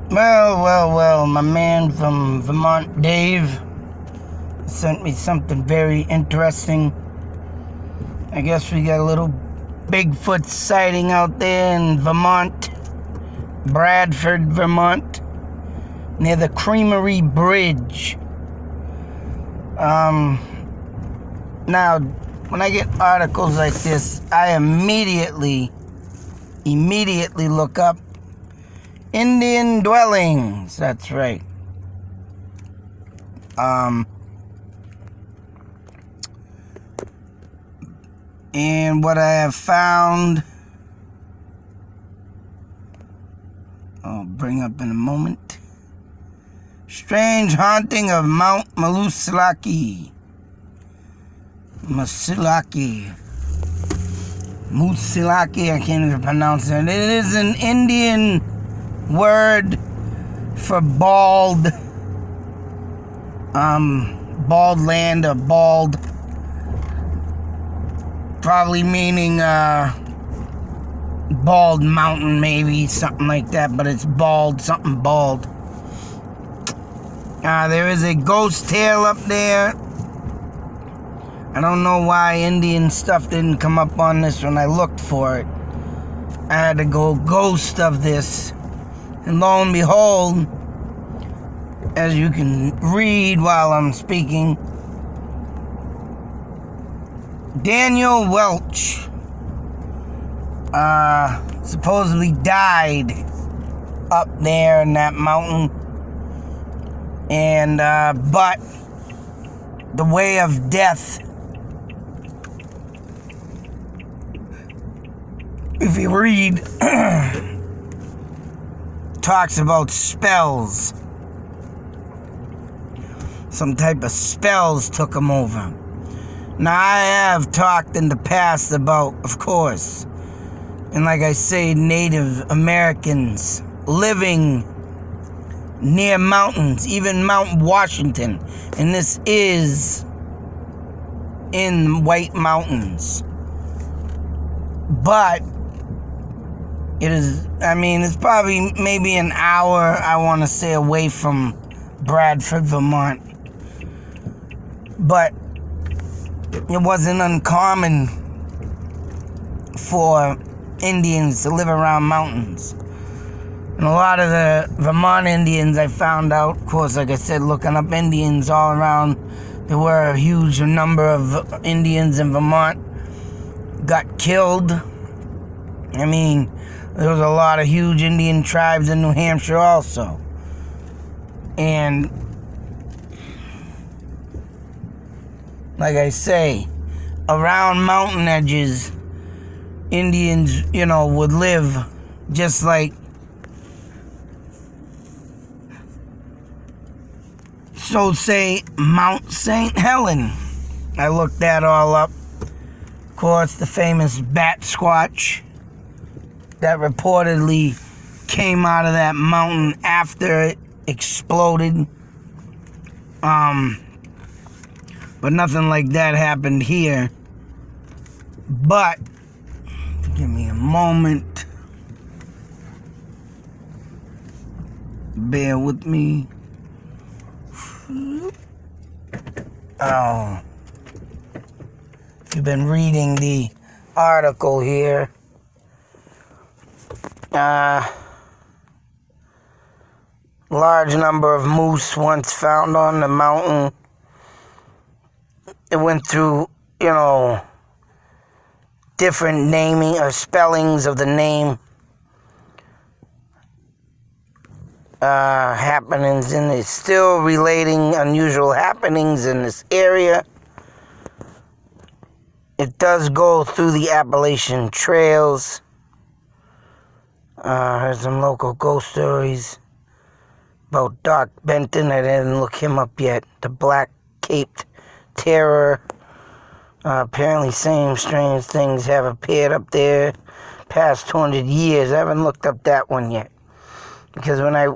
Well, my man from Vermont, Dave, sent me something very interesting. I guess we got a little Bigfoot sighting out there in Vermont, Bradford, Vermont, near the Creamery Bridge. Now, when I get articles like this, I immediately look up Indian dwellings. That's right. And what I have found, I'll bring up in a moment. Strange haunting of Mount Musilaki. Musilaki, I can't even pronounce it. It is an Indian word for bald land or bald, probably meaning bald mountain, maybe something like that, but it's bald, something bald. There is a ghost tale up there. I don't know why Indian stuff didn't come up on this when I looked for it. I had to go ghost of this. And lo and behold, as you can read while I'm speaking, Daniel Welch supposedly died up there in that mountain. And, but the way of death, if you read, talks about spells. Some type of spells took him over. Now, I have talked in the past about, of course, and like I say, Native Americans living near mountains, even Mount Washington, and this is in White Mountains. But it is, it's probably maybe an hour, I want to say, away from Bradford, Vermont. But it wasn't uncommon for Indians to live around mountains. And a lot of the Vermont Indians, I found out, of course, like I said, looking up Indians all around, there were a huge number of Indians in Vermont got killed. There was a lot of huge Indian tribes in New Hampshire also. And like I say, around mountain edges, Indians, would live just like, so say, Mount St. Helen. I looked that all up. Of course, the famous bat squatch that reportedly came out of that mountain after it exploded. But nothing like that happened here. But, give me a moment. Bear with me. Oh. If you've been reading the article here, large number of moose once found on the mountain. It went through, different naming or spellings of the name. Happenings, and it's still relating unusual happenings in this area. It does go through the Appalachian Trails. Heard some local ghost stories about Doc Benton. I didn't look him up yet. The Black Caped Terror. Apparently same strange things have appeared up there past 200 years. I haven't looked up that one yet. Because when I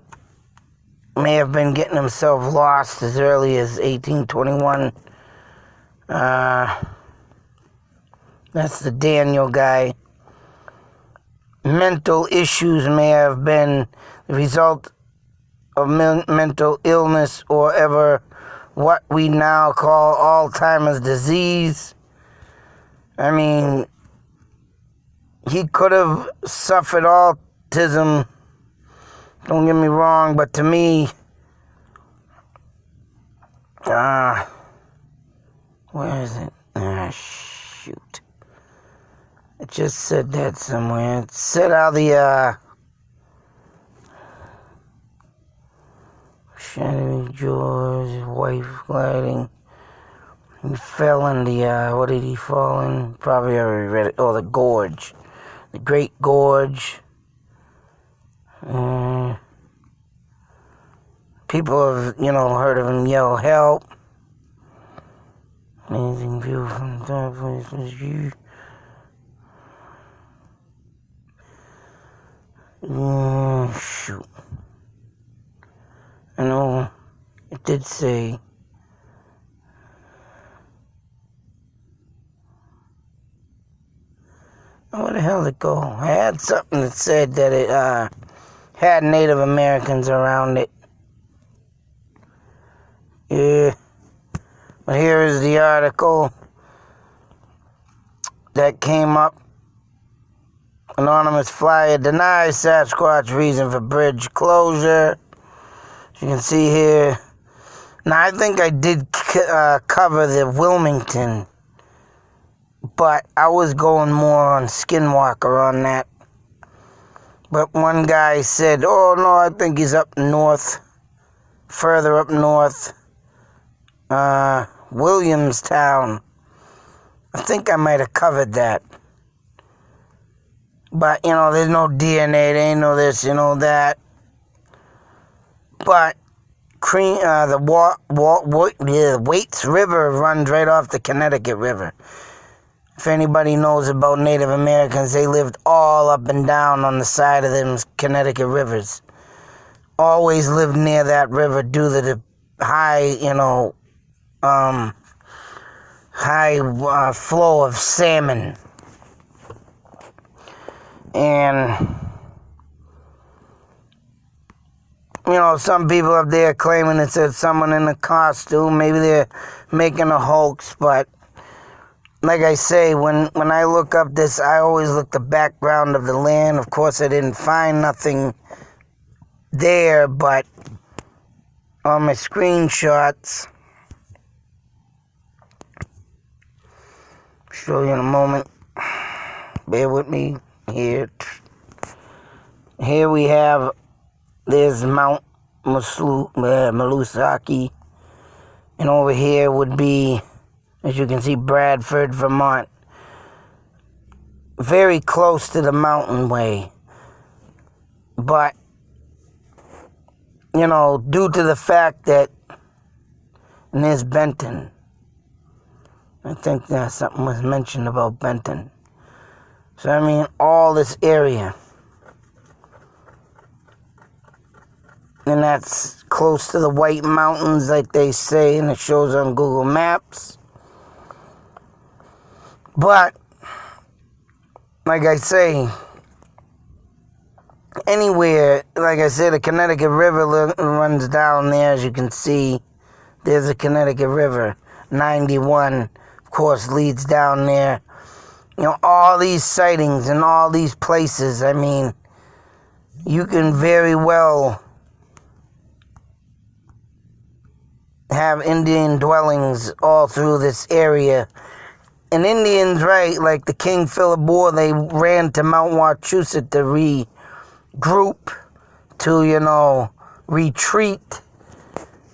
may have been getting himself lost as early as 1821. That's the Daniel guy. Mental issues may have been the result of mental illness or ever what we now call Alzheimer's disease. I mean, he could have suffered autism, don't get me wrong, but to me, where is it? Shoot. It just said that somewhere. It said how the, shadowy jaws, wife gliding. He fell in the, what did he fall in? Probably already read it. Oh, the gorge. The Great Gorge. People have, heard of him yell, help. Amazing view from the top place. Shoot. I know it did say. Where the hell did it go? I had something that said that it had Native Americans around it. Yeah. But here is the article that came up. Anonymous flyer denies Sasquatch reason for bridge closure. As you can see here. Now, I think I did cover the Wilmington, but I was going more on Skinwalker on that. But one guy said, oh no, I think he's up north, further up north, Williamstown. I think I might have covered that. But, there's no DNA, there ain't no this, that. But the Waits River runs right off the Connecticut River. If anybody knows about Native Americans, they lived all up and down on the side of them Connecticut rivers. Always lived near that river due to the high, high flow of salmon. And, some people up there claiming it's someone in a costume. Maybe they're making a hoax, but like I say, when I look up this, I always look the background of the land. Of course, I didn't find nothing there, but on my screenshots, show you in a moment. Bear with me here. Here we have, there's Mount Malusaki, and over here would be, as you can see, Bradford, Vermont. Very close to the mountain way. But, due to the fact that, and there's Benton. I think something was mentioned about Benton. So, all this area. And that's close to the White Mountains, like they say, and it shows on Google Maps. But, like I say, anywhere, like I said, the Connecticut River runs down there, as you can see. There's a Connecticut River. 91, of course, leads down there. All these sightings and all these places, you can very well have Indian dwellings all through this area. And Indians, right, like the King Philip War, they ran to Mount Wachusett to regroup, to, retreat.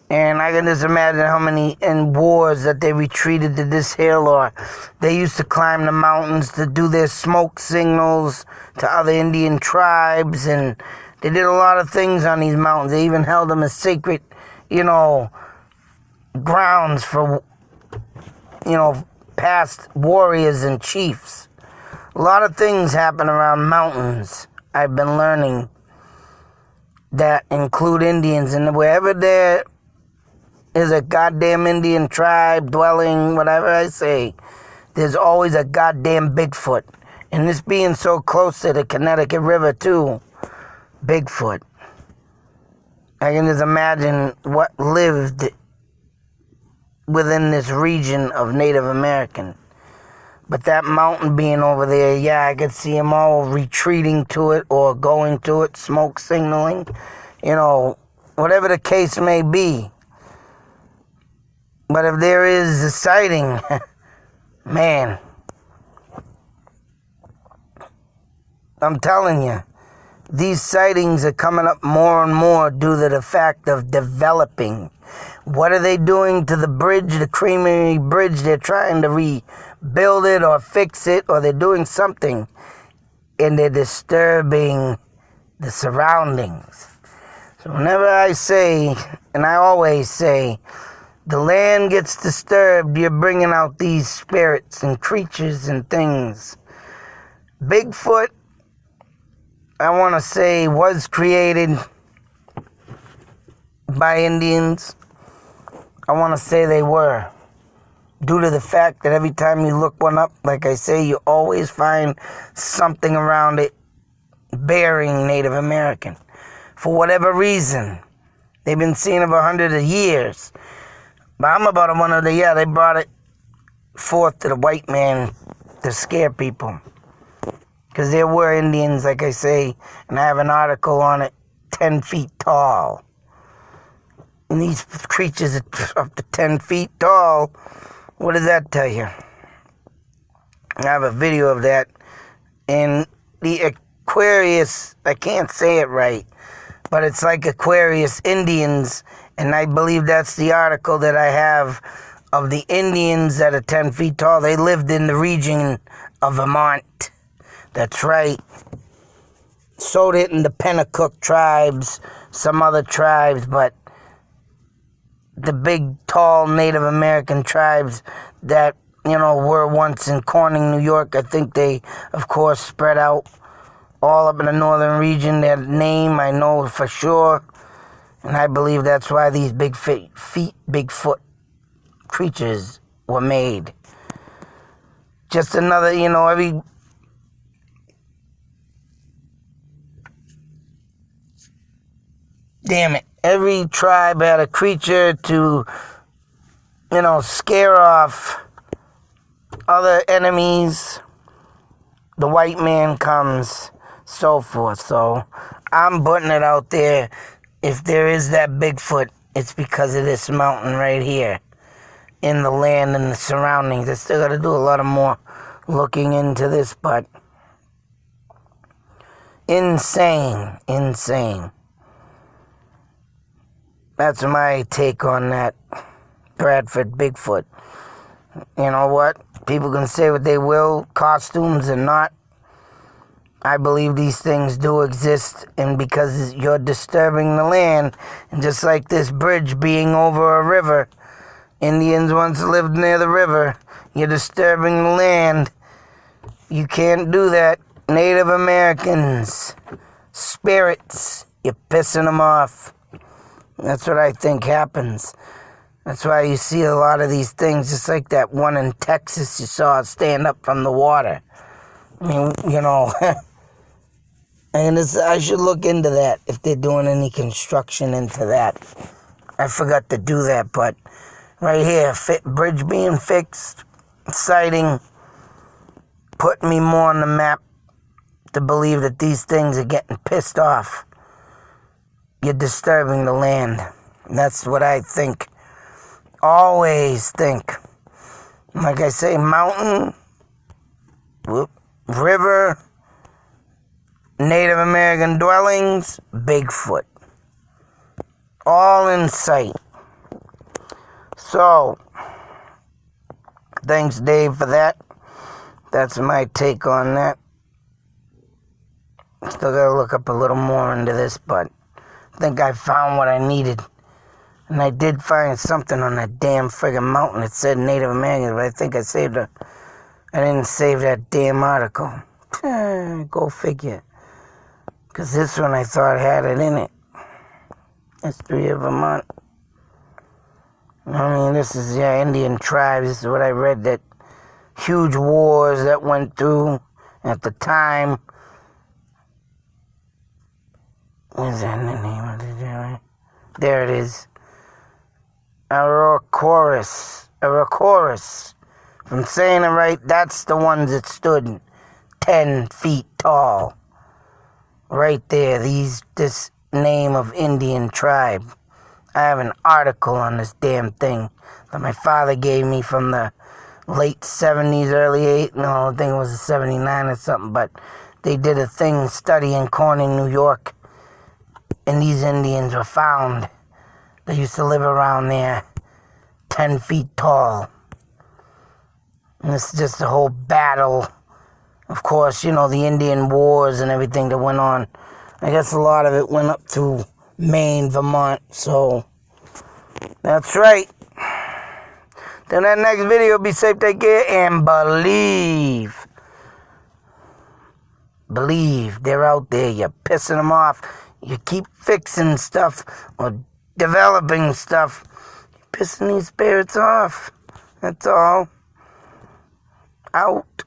And I can just imagine how many in wars that they retreated to this hill, or they used to climb the mountains to do their smoke signals to other Indian tribes, and they did a lot of things on these mountains. They even held them as sacred, grounds for, past warriors and chiefs. A lot of things happen around mountains, I've been learning, that include Indians. And wherever there is a goddamn Indian tribe dwelling, whatever I say, there's always a goddamn Bigfoot. And this being so close to the Connecticut River, too, Bigfoot. I can just imagine what lived within this region of Native American. But that mountain being over there, yeah, I could see them all retreating to it or going to it, smoke signaling, whatever the case may be. But if there is a sighting, man, I'm telling you, these sightings are coming up more and more due to the fact of developing. What are they doing to the bridge, the Creamery Bridge? They're trying to rebuild it or fix it, or they're doing something, and they're disturbing the surroundings. So whenever I say, and I always say, the land gets disturbed, you're bringing out these spirits and creatures and things. Bigfoot, I want to say, was created by Indians. I want to say they were. Due to the fact that every time you look one up, like I say, you always find something around it bearing Native American. For whatever reason. They've been seeing it for hundreds of years. But I'm about one of they brought it forth to the white man to scare people. Because there were Indians, like I say, and I have an article on it, 10 feet tall. And these creatures are up to 10 feet tall. What does that tell you? I have a video of that. And the Aquarius, I can't say it right, but it's like Aquarius Indians, and I believe that's the article that I have of the Indians that are 10 feet tall. They lived in the region of Vermont. That's right. So didn't the Pennacook tribes, some other tribes, but the big, tall Native American tribes that, were once in Corning, New York, I think they, of course, spread out all up in the northern region. Their name, I know for sure. And I believe that's why these Bigfoot creatures were made. Just another, every tribe had a creature to, scare off other enemies. The white man comes, so forth. So I'm putting it out there. If there is that Bigfoot, it's because of this mountain right here in the land and the surroundings. I still got to do a lot of more looking into this, but insane. That's my take on that Bradford Bigfoot. You know what? People can say what they will, costumes and not. I believe these things do exist, and because you're disturbing the land, and just like this bridge being over a river, Indians once lived near the river, you're disturbing the land. You can't do that. Native Americans, spirits, you're pissing them off. That's what I think happens. That's why you see a lot of these things, just like that one in Texas you saw stand up from the water. I mean, and I should look into that if they're doing any construction into that. I forgot to do that, but right here, bridge being fixed, sighting, put me more on the map to believe that these things are getting pissed off. You're disturbing the land. That's what I think. Always think. Like I say, mountain, river, Native American dwellings, Bigfoot. All in sight. So, thanks, Dave, for that. That's my take on that. Still gotta look up a little more into this, but I think I found what I needed. And I did find something on that damn friggin' mountain that said Native Americans, but I think I didn't save that damn article. Go figure. Because this one I thought had it in it. History of Vermont. I mean, this is, Indian tribes. This is what I read, that huge wars that went through at the time. What is that in the name of the There it is. Arocorus. If I'm saying it right, that's the ones that stood 10 feet tall. Right there, this name of Indian tribe. I have an article on this damn thing that my father gave me from the late 70s, early 80s. No, I think it was 79 or something, but they did a study in Corning, New York, and these Indians were found. They used to live around there, 10 feet tall. And it's just a whole battle. Of course, you know, the Indian Wars and everything that went on. I guess a lot of it went up to Maine, Vermont, so that's right. Till that next video, be safe, take care, and believe. Believe. They're out there. You're pissing them off. You keep fixing stuff or developing stuff. You're pissing these spirits off. That's all. Out.